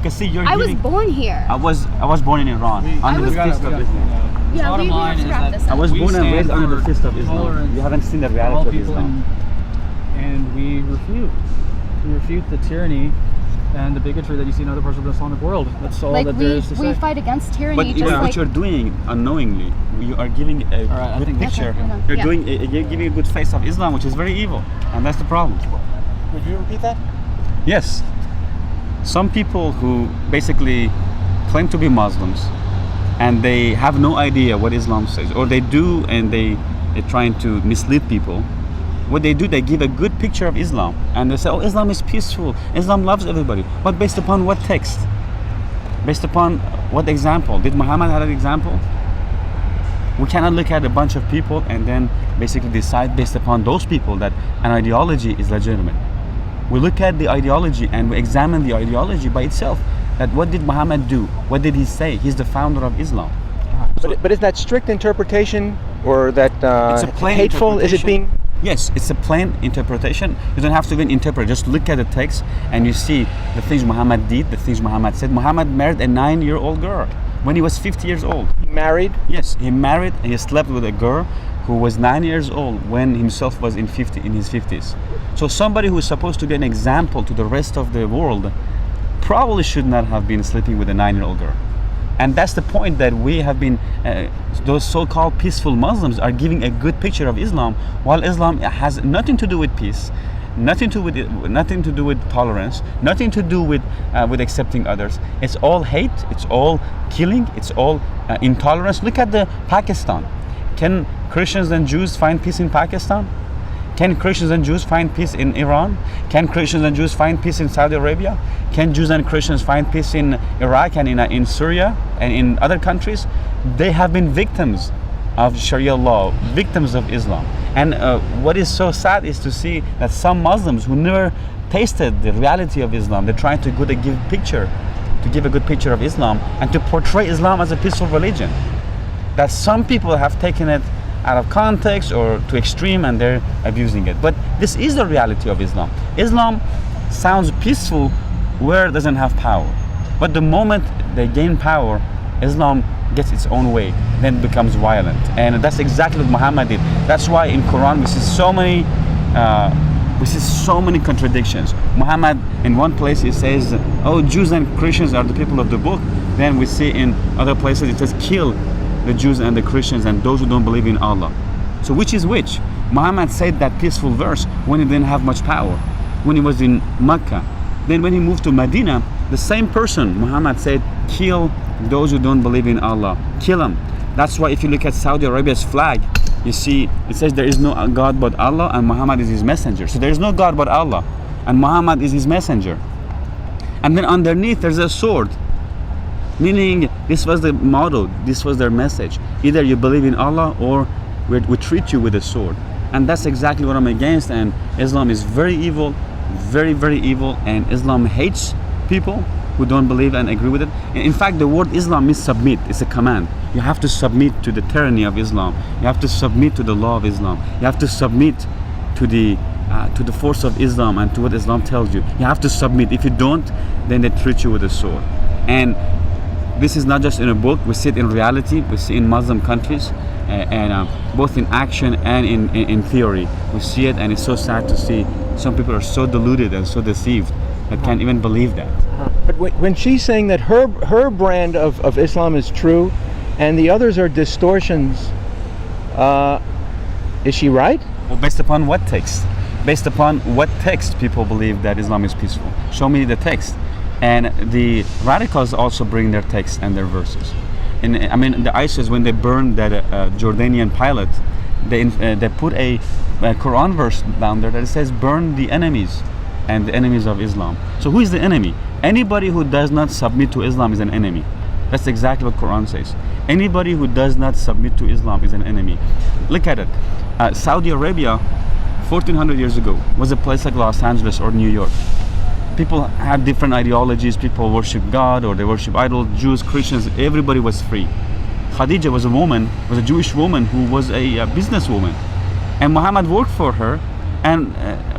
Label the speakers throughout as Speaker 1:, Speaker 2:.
Speaker 1: Because see, you're
Speaker 2: I was
Speaker 1: giving.
Speaker 2: born here.
Speaker 1: I was born in Iran under the fist of Islam.
Speaker 2: Yeah,
Speaker 3: Bottom
Speaker 2: we
Speaker 3: line
Speaker 2: have to
Speaker 3: is
Speaker 2: wrap
Speaker 3: that
Speaker 2: this
Speaker 1: I
Speaker 2: up.
Speaker 1: was
Speaker 3: We
Speaker 1: born and
Speaker 3: stand
Speaker 1: raised under the
Speaker 3: for
Speaker 1: fist of Islam.
Speaker 3: tolerance
Speaker 1: You haven't seen the
Speaker 3: for all
Speaker 1: reality of
Speaker 3: people,
Speaker 1: Islam.
Speaker 3: and we refute the tyranny and the bigotry that you see in other parts of the Islamic world. That's all
Speaker 2: Like
Speaker 3: that there is to
Speaker 2: we
Speaker 3: say.
Speaker 2: fight against tyranny,
Speaker 1: But
Speaker 2: just
Speaker 1: even
Speaker 2: like
Speaker 1: what you're doing unknowingly, you are giving a
Speaker 3: All right, I
Speaker 1: good
Speaker 3: think that's-
Speaker 1: picture.
Speaker 2: Okay, I know.
Speaker 1: You're
Speaker 2: Yeah.
Speaker 1: you're giving a good face of Islam, which is very evil, and that's the problem.
Speaker 4: Would you repeat that?
Speaker 1: Yes, some people who basically claim to be Muslims, and they have no idea what Islam says, or they do, and they're trying to mislead people. What they do, they give a good picture of Islam, and they say, "Oh, Islam is peaceful. Islam loves everybody." But based upon what text? Based upon what example? Did Muhammad have an example? We cannot look at a bunch of people and then basically decide based upon those people that an ideology is legitimate. We look at the ideology and we examine the ideology by itself. That what did Muhammad do? What did he say? He's the founder of Islam.
Speaker 4: But is that strict interpretation, or that
Speaker 1: It's a plain
Speaker 4: hateful? Is it
Speaker 1: interpretation.
Speaker 4: being?
Speaker 1: Yes, it's a plain interpretation. You don't have to even interpret. Just look at the text and you see the things Muhammad did, the things Muhammad said. Muhammad married a 9-year-old girl when he was 50 years old.
Speaker 4: Married?
Speaker 1: Yes, he married and he slept with a girl who was 9 years old when himself was in his 50s. So somebody who is supposed to be an example to the rest of the world probably should not have been sleeping with a 9-year-old girl. And that's the point, that we have been, those so-called peaceful Muslims are giving a good picture of Islam, while Islam has nothing to do with peace, nothing to do with tolerance, nothing to do with accepting others. It's all hate, it's all killing, it's all intolerance. Look at the Pakistan. Can Christians and Jews find peace in Pakistan? Can Christians and Jews find peace in Iran? Can Christians and Jews find peace in Saudi Arabia? Can Jews and Christians find peace in Iraq and in Syria and in other countries? They have been victims of Sharia law, victims of Islam. And what is so sad is to see that some Muslims who never tasted the reality of Islam, they're trying to give a good picture of Islam and to portray Islam as a peaceful religion. That some people have taken it out of context or to extreme and they're abusing it. But this is the reality of Islam. Islam sounds peaceful where it doesn't have power. But the moment they gain power, Islam gets its own way, then becomes violent. And that's exactly what Muhammad did. That's why in Quran we see so many contradictions. Muhammad, in one place he says, "Oh, Jews and Christians are the people of the book." Then we see in other places it says, "Kill the Jews and the Christians and those who don't believe in Allah." So which is which? Muhammad said that peaceful verse when he didn't have much power, when he was in Mecca. Then when he moved to Medina, the same person, Muhammad, said, "Kill those who don't believe in Allah. Kill them." That's why if you look at Saudi Arabia's flag, you see it says there is no God but Allah and Muhammad is his messenger. So there is no God but Allah and Muhammad is his messenger. And then underneath there's a sword, meaning this was the motto, this was their message. Either you believe in Allah or we treat you with a sword. And that's exactly what I'm against. And Islam is very evil, very, very evil. And Islam hates people who don't believe and agree with it. In fact, the word Islam means submit. It's a command. You have to submit to the tyranny of Islam. You have to submit to the law of Islam. You have to submit to the force of Islam and to what Islam tells you. You have to submit. If you don't, then they treat you with a sword. And this is not just in a book. We see it in reality. We see it in Muslim countries, and both in action and in theory. We see it, and it's so sad to see some people are so deluded and so deceived that can't even believe that.
Speaker 4: But when she's saying that her brand of Islam is true, and the others are distortions, is she right?
Speaker 1: Well, based upon what text? Based upon what text people believe that Islam is peaceful? Show me the text. And the radicals also bring their texts and their verses. And I mean, the ISIS, when they burned that Jordanian pilot, they put a Quran verse down there that says, "Burn the enemies and the enemies of Islam." So who is the enemy? Anybody who does not submit to Islam is an enemy. That's exactly what Quran says. Anybody who does not submit to Islam is an enemy. Look at it. Saudi Arabia, 1400 years ago, was a place like Los Angeles or New York. People had different ideologies. People worship God or they worship idols. Jews, Christians, everybody was free. Khadija was a Jewish woman who was a businesswoman. And Muhammad worked for her. And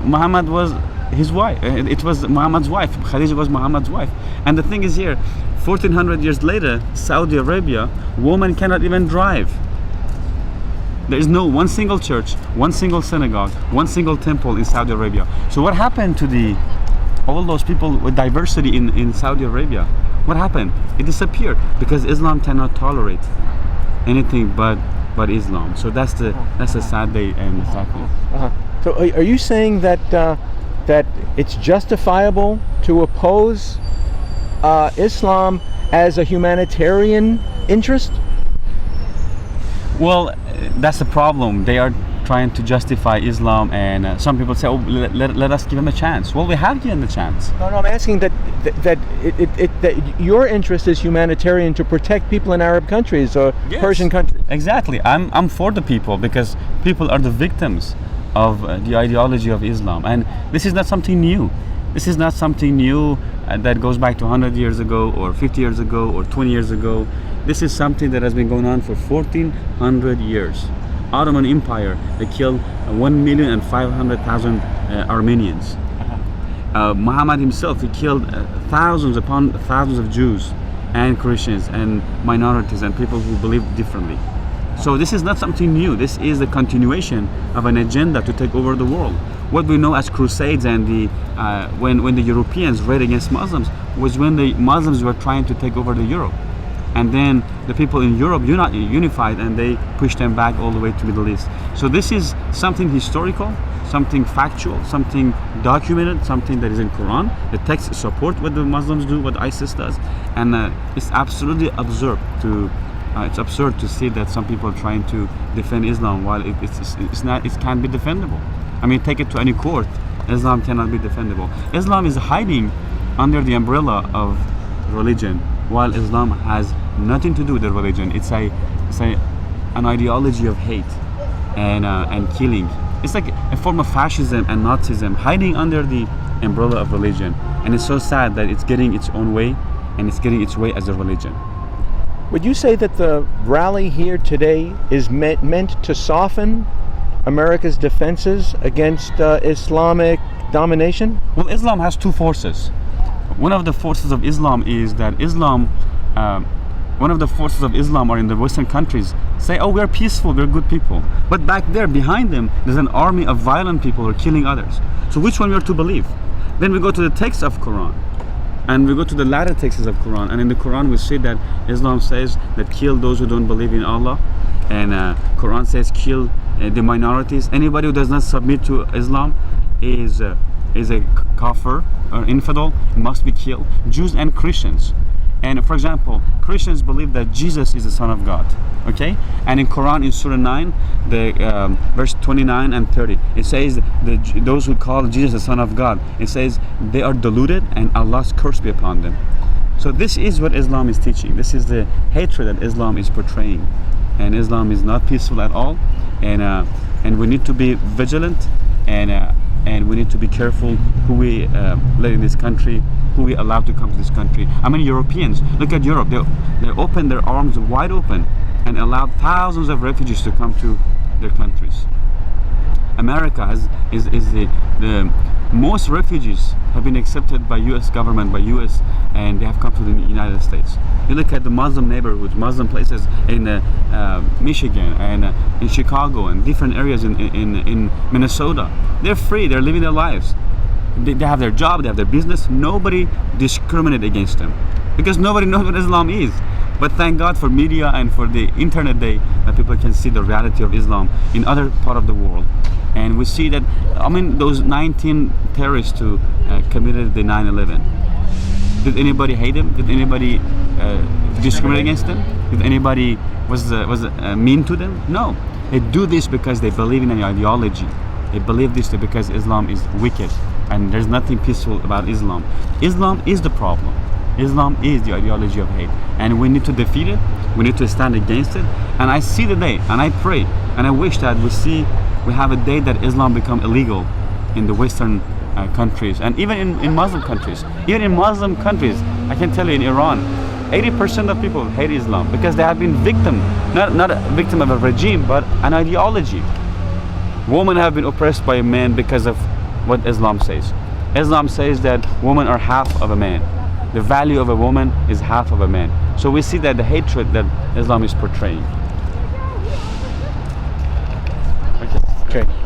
Speaker 1: Muhammad was his wife. It was Muhammad's wife. Khadija was Muhammad's wife. And the thing is here, 1400 years later, Saudi Arabia, women cannot even drive. There is no one single church, one single synagogue, one single temple in Saudi Arabia. So what happened to all those people with diversity in Saudi Arabia? What happened? It disappeared because Islam cannot tolerate anything but Islam. So that's the sad day and the sad thing.
Speaker 4: So are you saying that that it's justifiable to oppose Islam as a humanitarian interest?
Speaker 1: Well, that's the problem. They are trying to justify Islam, and some people say, "Oh, let us give him a chance." Well, we have given the chance.
Speaker 4: No, I'm asking that your interest is humanitarian to protect people in Arab countries or
Speaker 1: Yes.
Speaker 4: Persian countries.
Speaker 1: Exactly. I'm for the people because people are the victims of the ideology of Islam, and this is not something new. This is not something new that goes back to 100 years ago or 50 years ago or 20 years ago. This is something that has been going on for 1400 years. Ottoman Empire, they killed 1,500,000 Armenians. Muhammad himself, he killed thousands upon thousands of Jews and Christians and minorities and people who believe differently. So this is not something new. This is the continuation of an agenda to take over the world. What we know as crusades and when the Europeans raided against Muslims was when the Muslims were trying to take over the Europe. And then the people in Europe unified and they pushed them back all the way to Middle East. So this is something historical, something factual, something documented, something that is in Quran. The texts support what the Muslims do, what ISIS does. And it's absolutely absurd to see that some people are trying to defend Islam while it can't be defendable. I mean, take it to any court, Islam cannot be defendable. Islam is hiding under the umbrella of religion, while Islam has nothing to do with the religion. It's an ideology of hate and killing. It's like a form of fascism and Nazism hiding under the umbrella of religion. And it's so sad that it's getting its own way, and it's getting its way as a religion.
Speaker 4: Would you say that the rally here today is meant to soften America's defenses against Islamic domination?
Speaker 1: Well, Islam has two forces. One of the forces of Islam is that one of the forces of Islam are in the Western countries say, "Oh, we're peaceful, we're good people." But back there, behind them, there's an army of violent people who are killing others. So which one we are to believe? Then we go to the text of Quran, and we go to the latter texts of Quran, and in the Quran we see that Islam says that kill those who don't believe in Allah, and Quran says kill the minorities. Anybody who does not submit to Islam is a kafir or infidel, must be killed. Jews and Christians. And for example, Christians believe that Jesus is the Son of God. Okay? And in Quran, in Surah 9, verse 29 and 30, it says those who call Jesus the Son of God, it says they are deluded and Allah's curse be upon them. So this is what Islam is teaching. This is the hatred that Islam is portraying. And Islam is not peaceful at all. And we need to be vigilant, and we need to be careful who we let in this country, who we allow to come to this country. I mean, Europeans, look at Europe. They open their arms wide open and allowed thousands of refugees to come to their countries. America is the most refugees have been accepted by U.S. government, by U.S. and they have come to the United States. You look at the Muslim neighborhoods, Muslim places in Michigan and in Chicago and different areas in Minnesota. They're free, they're living their lives. They have their job, they have their business. Nobody discriminates against them because nobody knows what Islam is. But thank God for media and for the internet day that people can see the reality of Islam in other part of the world. And we see that, I mean, those 19 terrorists who committed the 9/11. Did anybody hate them? Did anybody discriminate against them? Did anybody was mean to them? No. They do this because they believe in an ideology. They believe this because Islam is wicked and there's nothing peaceful about Islam. Islam is the problem. Islam is the ideology of hate, and we need to defeat it. We need to stand against it. And I see the day, and I pray, and I wish that we have a day that Islam become illegal in the Western countries, and even in Muslim countries. Even in Muslim countries, I can tell you in Iran, 80% of people hate Islam because they have been not a victim of a regime, but an ideology. Women have been oppressed by men because of what Islam says. Islam says that women are half of a man. The value of a woman is half of a man. So we see that the hatred that Islam is portraying.
Speaker 4: Okay.